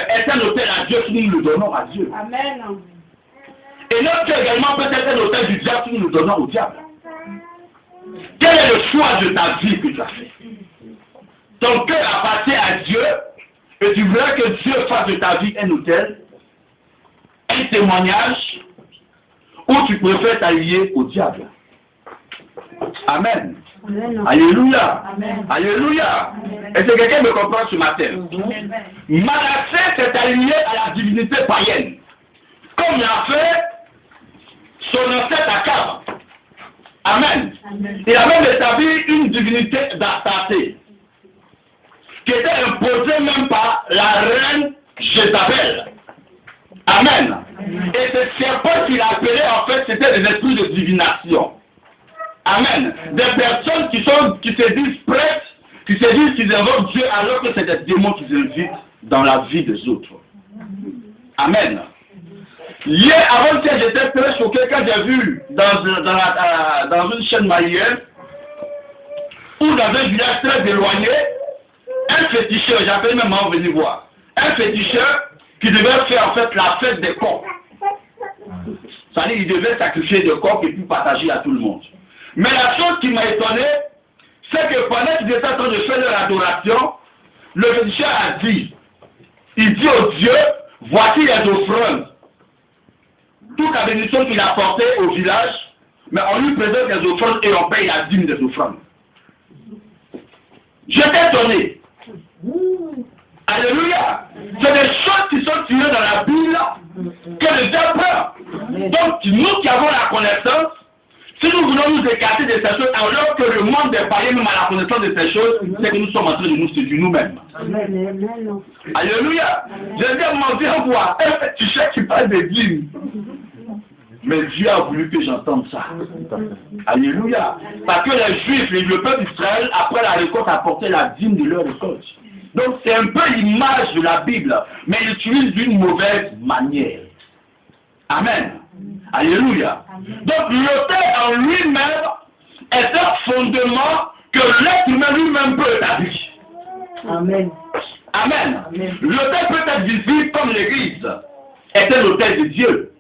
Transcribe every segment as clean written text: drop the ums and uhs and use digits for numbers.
est un hôtel à Dieu si nous le donnons à Dieu. Amen. Et notre cœur également peut être un hôtel du diable si nous le donnons au diable. Quel est le choix de ta vie que tu as fait? Ton cœur appartient à Dieu et tu voudrais que Dieu fasse de ta vie un hôtel, un témoignage, ou tu préfères t'allier au diable. Amen. Amen. Alléluia. Amen. Alléluia. Est-ce que quelqu'un me comprend ce matin? Manassé s'est aligné à la divinité païenne. Comme l'a fait son ancêtre Akab. Amen. Il a même établi une divinité d'Astarté qui était imposée même par la reine Jézabel. Amen. Et ce serpent qu'il appelait en fait c'était des esprits de divination. Amen. Des personnes qui se disent prêtes, qui se disent qu'ils invoquent Dieu alors que c'est des démons qu'ils invitent dans la vie des autres. Amen. Hier, avant-hier, j'étais très choqué quand j'ai vu dans une chaîne malienne où dans un village très éloigné, un féticheur, j'appelle même maman venir voir, un féticheur qui devait faire en fait la fête des coqs. C'est-à-dire qu'il devait sacrifier des coqs et puis partager à tout le monde. Mais la chose qui m'a étonné, c'est que pendant qu'ils étaient en train de faire leur adoration, le féticheur a dit, il dit au Dieu, voici les offrandes. Toute la bénédiction qu'il a apportée au village, mais on lui présente les offrandes et on paye la dîme des offrandes. J'étais étonné. Alléluia. C'est des choses qui sont tirées dans la Bible que le diable peur. Donc nous qui avons la connaissance, si nous voulons nous écarter de ces choses, alors que le monde des païens même a la connaissance de ces choses, c'est que nous sommes en train de nous séduire nous-mêmes. Alléluia. Je dis mon Dieu, voir, tu sais qui parle de dîmes. Mais Dieu a voulu que j'entende ça. Alléluia. Parce que les Juifs, le peuple d'Israël, après la récolte, apportaient la dîme de leur récolte. Donc c'est un peu l'image de la Bible, mais ils l'utilisent d'une mauvaise manière. Amen. Alléluia. Donc l'autel en lui-même est un fondement que l'être humain lui-même peut établir. Amen. Amen. L'autel peut être visible comme l'église est un autel de Dieu.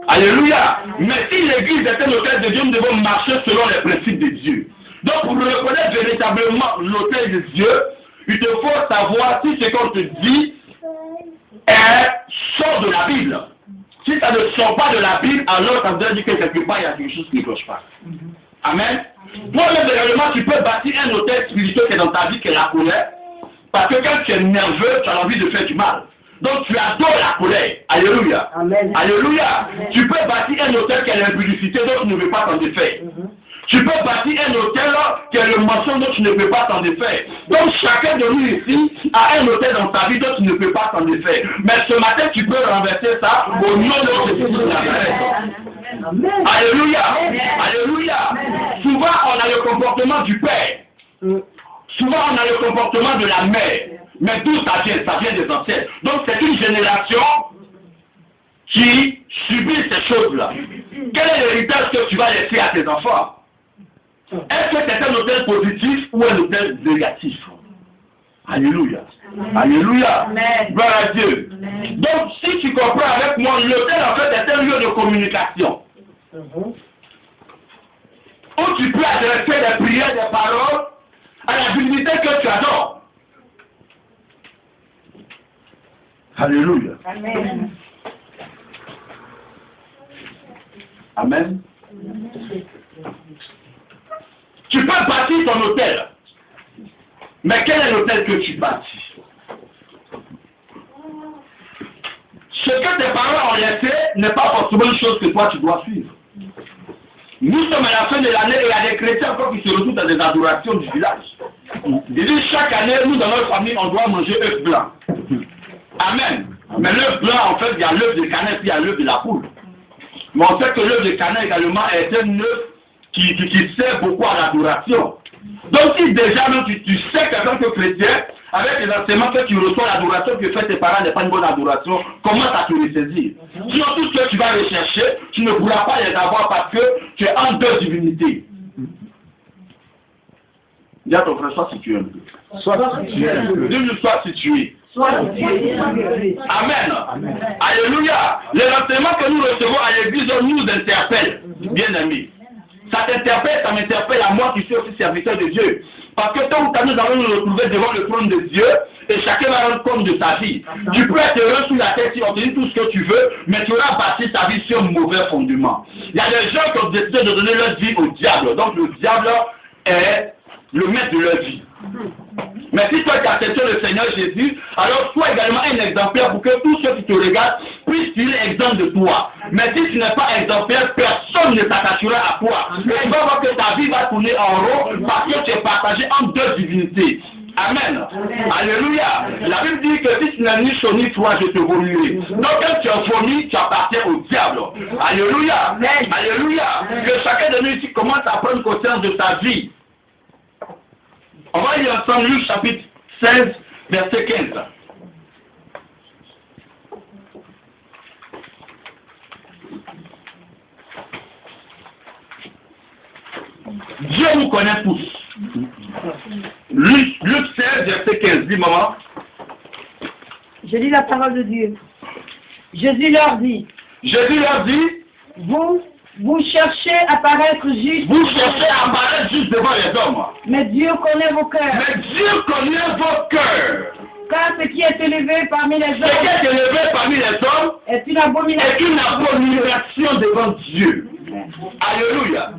Alléluia. Mais si l'église est un autel de Dieu, nous devons marcher selon les principes de Dieu. Donc pour reconnaître véritablement l'autel de Dieu, il te faut savoir si ce qu'on te dit sort de la Bible. Si ça ne sort pas de la Bible, alors ça veut dire que quelque part il y a quelque chose qui ne cloche pas. Amen. Toi-même, également, tu peux bâtir un autel spirituel qui est dans ta vie, qui est la colère. Parce que quand tu es nerveux, tu as envie de faire du mal. Donc tu adores la colère. Alléluia. Amen. Alléluia. Amen. Tu peux bâtir un autel qui est l'impudicité, donc tu ne veux pas t'en défaire. Tu peux bâtir un hôtel qui est le mensonge dont tu ne peux pas t'en défaire. Donc chacun de nous ici a un hôtel dans ta vie dont tu ne peux pas t'en défaire. Mais ce matin, tu peux renverser ça au nom de Jésus de Nazareth. Alléluia. Alléluia. Souvent, on a le comportement du père. Souvent, on a le comportement de la mère. Mais d'où ça vient? Ça vient des ancêtres. Donc c'est une génération qui subit ces choses-là. Quel est l'héritage que tu vas laisser à tes enfants? Est-ce que c'est un hôtel positif ou un hôtel négatif? Alléluia. Alléluia. Gloire à Dieu. Donc, si tu comprends avec moi, l'hôtel en fait est un lieu de communication. Où tu peux adresser des prières, des paroles à la divinité que tu adores. Alléluia. Amen. Amen. Tu peux bâtir ton hôtel. Mais quel est l'hôtel que tu bâtis? Ce que tes parents ont laissé n'est pas forcément une chose que toi tu dois suivre. Nous sommes à la fin de l'année et il y a des chrétiens encore qui se retrouvent dans des adorations du village. Ils disent chaque année, nous dans notre famille, on doit manger œuf blanc. Amen. Mais l'œuf blanc, en fait, il y a l'œuf de canin et il y a l'œuf de la poule. Mais on sait que l'œuf de canin également est un œuf qui sert beaucoup à l'adoration. Donc si déjà même tu sais qu'en tant que chrétien, avec les enseignements que tu reçois, l'adoration que fait tes parents n'est pas une bonne adoration, comment ça te ressaisir? Sinon tout ce que tu vas rechercher, tu ne pourras pas les avoir parce que tu es en deux divinités. Dis à ton frère, sois situé un peu. Sois situé un peu. Dis-lui, sois situé. Amen. Alléluia. Les renseignements que nous recevons à l'église nous interpellent, bien amis. Ça t'interpelle, ça m'interpelle à moi qui suis aussi serviteur de Dieu. Parce que tôt ou tard, nous allons nous retrouver devant le trône de Dieu et chacun va rendre compte de sa vie. Tu peux être heureux sous la tête si on te dit tout ce que tu veux, mais tu auras bâti ta vie sur un mauvais fondement. Il y a des gens qui ont décidé de donner leur vie au diable. Donc le diable est le maître de leur vie. Mais si toi tu acceptes le Seigneur Jésus, alors sois également un exemplaire pour que tous ceux qui te regardent puissent tirer exemple de toi. Mais si tu n'es pas exemplaire, personne ne s'attachera à toi. Et tu vas voir que ta vie va tourner en rond parce que tu es partagé entre deux divinités. Amen. Alléluia. La Bible dit que si tu n'es ni chaud ni froid, je te vomirai. Donc quand tu es vomi, tu appartiens au diable. Alléluia. Alléluia. Que chacun de nous ici commence à prendre conscience de sa vie. On va lire ensemble Luc chapitre 16, verset 15. Dieu nous connaît tous. Luc 16, verset 15. Dis, maman. Je lis la parole de Dieu. Jésus leur dit, vous cherchez à paraître juste. Vous cherchez à paraître juste devant les hommes. Mais Dieu connaît vos cœurs. Mais Dieu connaît vos cœurs. Car ce qui est élevé parmi les hommes Ce qui est élevé parmi les hommes est une abomination devant Dieu. Alléluia.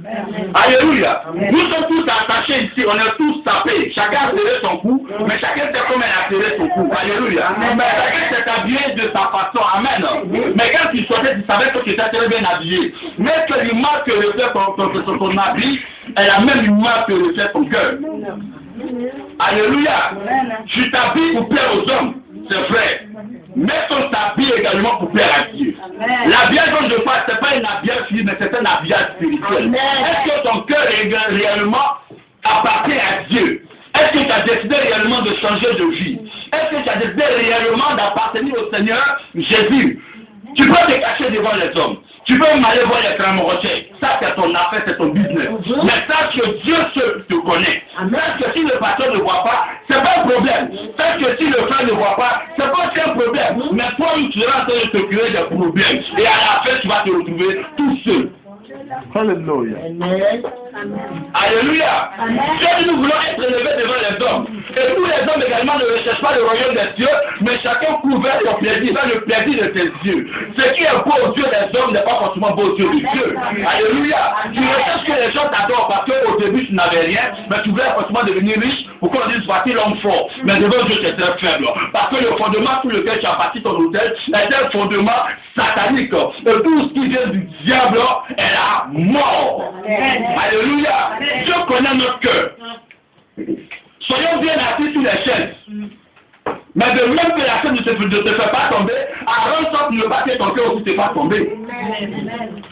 Alléluia. Nous sommes tous attachés ici, on est tous tapés. Chacun a serré son cou, mais chacun sait comment il a serré son cou. Alléluia. Mais chacun s'est habillé de sa façon. Amen. Mais quand tu sortais, tu savais que tu étais très bien habillé. Mais que l'image que reflète ton habit est la même image que reflète ton cœur. Alléluia. Tu t'habilles pour plaire aux hommes, c'est vrai. Mais on s'habille également pour plaire à Dieu. L'habillage dont je parle, ce n'est pas un habillage physique, mais c'est un habillage spirituel. Est-ce que ton cœur réellement appartient à Dieu? Est-ce que tu as décidé réellement de changer de vie? Est-ce que tu as décidé réellement d'appartenir au Seigneur Jésus? Tu peux te cacher devant les hommes. Tu peux m'aller voir les cramorochets. Ça, c'est ton affaire, c'est ton business. Mais sache que Dieu te connaît. Sache que si le pasteur ne voit pas, c'est pas un problème. Sache que si le frère ne voit pas, c'est pas un problème. Mais toi, tu seras en train de te créer des problèmes. Et à la fin, tu vas te retrouver tout seul. Alléluia. Alléluia. Dieu, nous voulons être élevés devant les hommes. Et tous les hommes également ne recherchent pas le royaume des cieux, mais chacun court vers son plaisir, vers le plaisir de ses yeux. Ce qui est beau aux yeux des hommes n'est pas forcément beau aux yeux de Dieu. Alléluia. Tu recherches que les gens t'adorent parce qu'au début tu n'avais rien, mais tu voulais forcément devenir riche pour qu'on dise voici l'homme fort. Mais devant Dieu tu es très faible. Parce que le fondement sur lequel tu as bâti ton hôtel est un fondement satanique. Et tout ce qui vient du diable est la mort. Alléluia. Dieu connaît notre cœur. Soyons bien assis sous les chaises. Mais de même que la chaise ne te fait pas tomber, arrange ça pour ne pas que ton cœur aussi ne te fasse tomber.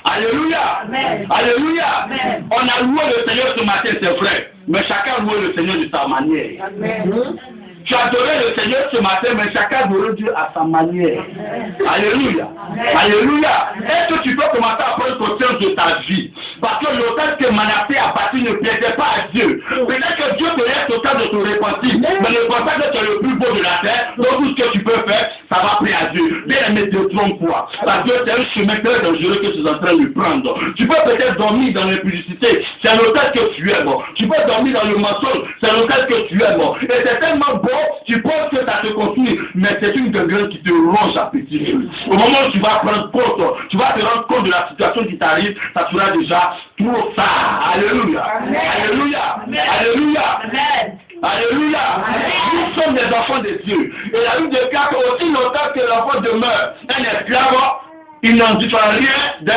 Alléluia. Alléluia. On a loué le Seigneur ce matin, c'est vrai. Mais chacun a loué le Seigneur de sa manière. Tu as adoré le Seigneur ce matin, mais chacun adore Dieu à sa manière. Alléluia. Alléluia. Est-ce que tu peux commencer à prendre conscience de ta vie? Parce que l'autel que Manassé a bâti ne plaisait pas à Dieu. Peut-être que Dieu te laisse au temps de te repentir, mais ne pense pas que tu es le plus beau de la terre. Donc tout ce que tu peux faire, ça va plaire à Dieu. Bien aimé, te trompe-toi. Parce que c'est un chemin très dangereux que tu es en train de prendre. Tu peux peut-être dormir dans l'impudicité. C'est un hôtel que tu aimes. Tu peux dormir dans le mensonge. C'est un hôtel que tu aimes. Et c'est tellement beau. Tu penses que ça te construit, mais c'est une gangrène qui te ronge à petit feu. Au moment où tu vas prendre compte, tu vas te rendre compte de la situation qui t'arrive, ça sera déjà trop tard. Alléluia. Alléluia. Alléluia. Alléluia. Nous sommes des enfants de Dieu. Et la Bible déclare aussi longtemps que l'enfant demeure un esclave, il n'en dit pas rien d'un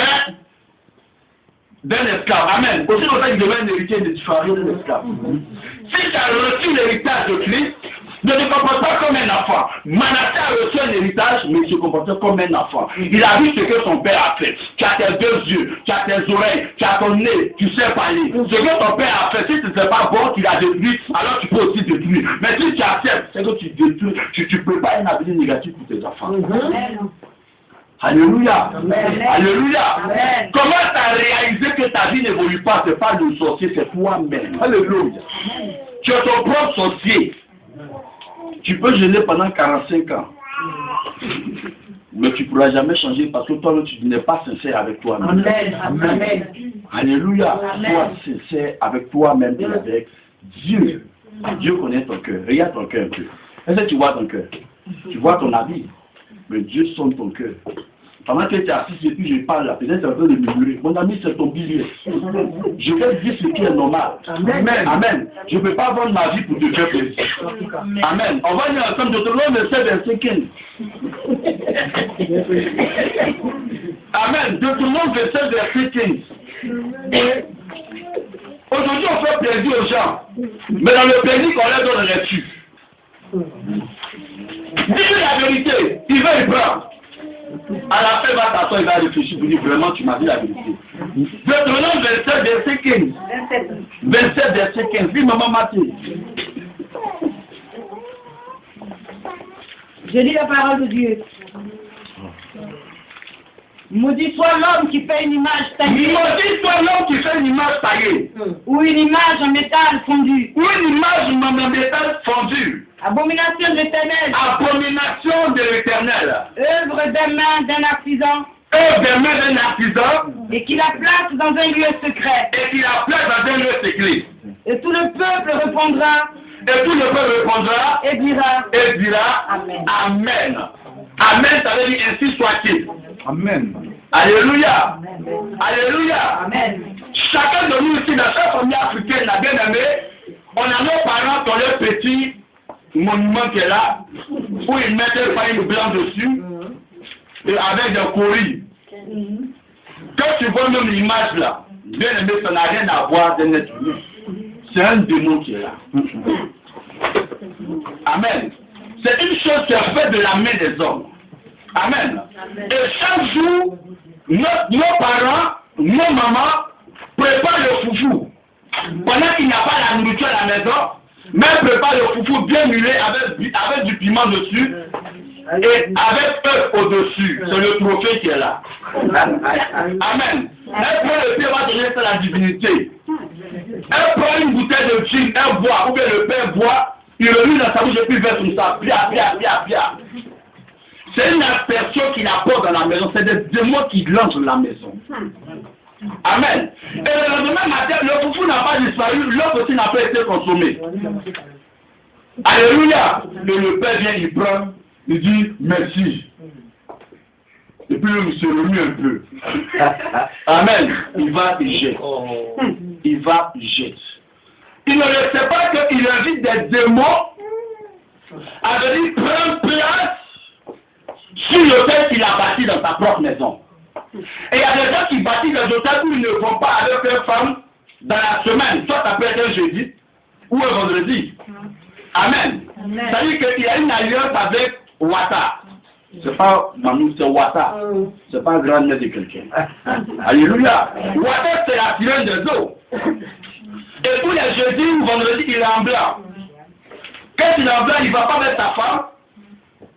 esclave. Amen. Aussi longtemps qu'il demeure un héritier, il ne dit pas rien d'un esclave. Si tu as reçu l'héritage de Christ, ne te comporte pas comme un enfant. Manassé a reçu un héritage, mais il se comportait comme un enfant. Il a vu ce que son père a fait. Tu as tes deux yeux, tu as tes oreilles, tu as ton nez, tu sais parler. Ce que ton père a fait, si ce n'est pas bon, tu l'as détruit, alors tu peux aussi détruire. Mais si tu acceptes, c'est que tu détruis, tu prépares un avenir négatif pour tes enfants. Alléluia. Alléluia. Comment tu as réalisé que ta vie n'évolue pas? Ce n'est pas le sorcier, c'est toi-même. Alléluia. Tu es ton propre sorcier. Tu peux jeûner pendant 45 ans. Mais tu ne pourras jamais changer parce que toi, tu n'es pas sincère avec toi-même. Amen. Alléluia. Sois sincère avec toi-même et avec Dieu. Dieu connaît ton cœur. Regarde ton cœur un peu. Est-ce que tu vois ton cœur? Tu vois ton habit. Mais Dieu sonde ton cœur. Pendant que tu es assis et puis je parle là, peut-être un peu de murmurer. Mon ami, c'est ton billet. Je vais dire ce qui est normal. Amen. Amen. Je ne peux pas vendre ma vie pour te faire plaisir. Amen. On va lire ensemble Deutéronome 27, verset 15. Amen. Deutéronome 27, verset 15. Aujourd'hui, on fait plaisir aux gens. Mais dans le plaisir qu'on leur donne, on les tue. Dis-lui la vérité. Il veut y prendre. À la fin, il va t'asseoir, il va réfléchir pour dire vraiment, tu m'as dit la vérité. Deutéronome 27, verset 15. 27, verset 15. Dis, maman Mathieu. Je lis la parole de Dieu. Maudit soit l'homme qui fait une image taillée. Maudit soit l'homme qui fait une image taillée. Ou une image en métal fondu. Ou une image en métal fondu. Abomination de l'Éternel. Abomination de l'Éternel. Œuvre des mains d'un artisan. Œuvre des mains d'un artisan. Et qui la place dans un lieu secret. Et qui la place dans un lieu secret. Et tout le peuple répondra. Et tout le peuple répondra. Et dira. Et dira. Amen. Amen. Amen, ça veut dire ainsi soit-il. Amen. Alléluia. Alléluia. Amen. Chacun de nous ici, dans chaque famille africaine, la bien-aimée, on a nos parents qui ont leur petit monument qui est là, où ils mettent un paille blanc dessus, et avec des coris. Quand tu vois même l'image là, bien-aimé, ça n'a rien à voir d'un être humain. C'est un démon qui est là. Amen. C'est une chose qui est faite de la main des hommes. Amen. Et chaque jour, nos parents, nos mamans préparent le foufou. Pendant qu'il n'y a pas la nourriture à la maison, mais préparent le foufou bien mulet avec du piment dessus et avec œuf au-dessus. C'est le trophée qui est là. Amen. Elle prend le pain, va donner ça à la divinité. Elle prend une bouteille de gin, elle boit, ou bien le père boit, il le met dans sa bouche et puis verse comme ça. Pia. C'est une aspersion qu'il apporte dans la maison. C'est des démons qui lancent dans la maison. Amen. Et le lendemain matin, le foufou n'a pas disparu, l'œuf aussi n'a pas été consommé. Alléluia. Et le père vient, il prend, il dit merci. Et puis il se remue un peu. Amen. Il va et jette. Il va et jette. Il ne le sait pas qu'il invite des démons à venir prendre place sur l'hôtel qu'il a bâti dans sa propre maison. Et il y a des gens qui bâtissent des hôtels où ils ne vont pas avec leurs femmes dans la semaine, soit ça peut être un jeudi ou un vendredi. Amen. C'est-à-dire qu'il y a une alliance avec Wata. C'est pas Mamou, c'est Wata. C'est pas grand-mère de quelqu'un. Alléluia. Wata, c'est la sirène des eaux. Et tous les jeudis ou vendredis, il est en blanc. Quand il est en blanc, il ne va pas mettre sa femme,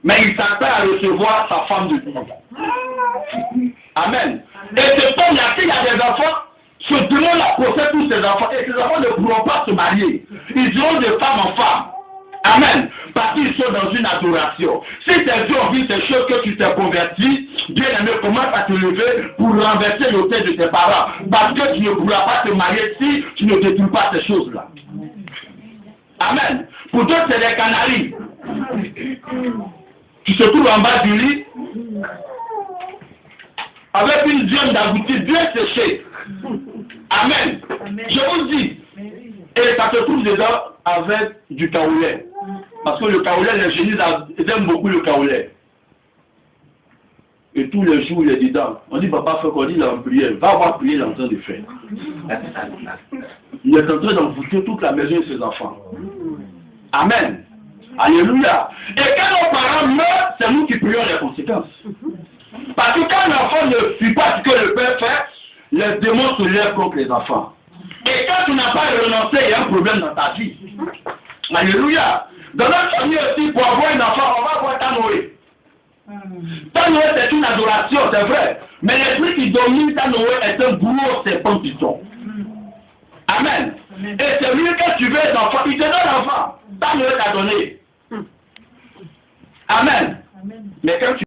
mais il s'attend à recevoir sa femme de Dieu. Amen. Et ce homme-là, s'il y a des enfants, ce démon-là possède tous ses enfants. Et ces enfants ne pourront pas se marier. Ils iront de femme en femme. Amen. Parce qu'ils sont dans une adoration. Si tes yeux ont vu ces choses que tu t'es converti, bien aimé, commence à te lever pour renverser l'autel de tes parents. Parce que tu ne pourras pas te marier si tu ne détruis pas ces choses-là. Amen. Pour toi, c'est des canaris. Tu te trouves en bas du lit avec une viande d'abouti bien séchée. Amen. Je vous dis, et ça se trouve dedans avec du kaoulé. Parce que le kaoulé, les génies aiment beaucoup le kaoulé. Et tous les jours, il est dedans. On dit, papa, faut qu'on dise en prière. Va avoir prié, il est en train de faire. Il est en train d'envoûter toute la maison et ses enfants. Amen. Alléluia. Et quand nos parents meurent, c'est nous qui prions les conséquences. Parce que quand l'enfant ne suit pas ce que le père fait, les démons se lèvent contre les enfants. Et quand tu n'as pas renoncé, il y a un problème dans ta vie. Alléluia. Dans notre famille aussi, pour avoir un enfant, on va voir Tanoé. Tanoé, c'est une adoration, c'est vrai. Mais l'esprit qui domine Tanoé est un gros serpent python. Amen. Et c'est lui que tu veux un enfant, il te donne l'enfant. Tanoé t'a donné. Amen. Mais quand tu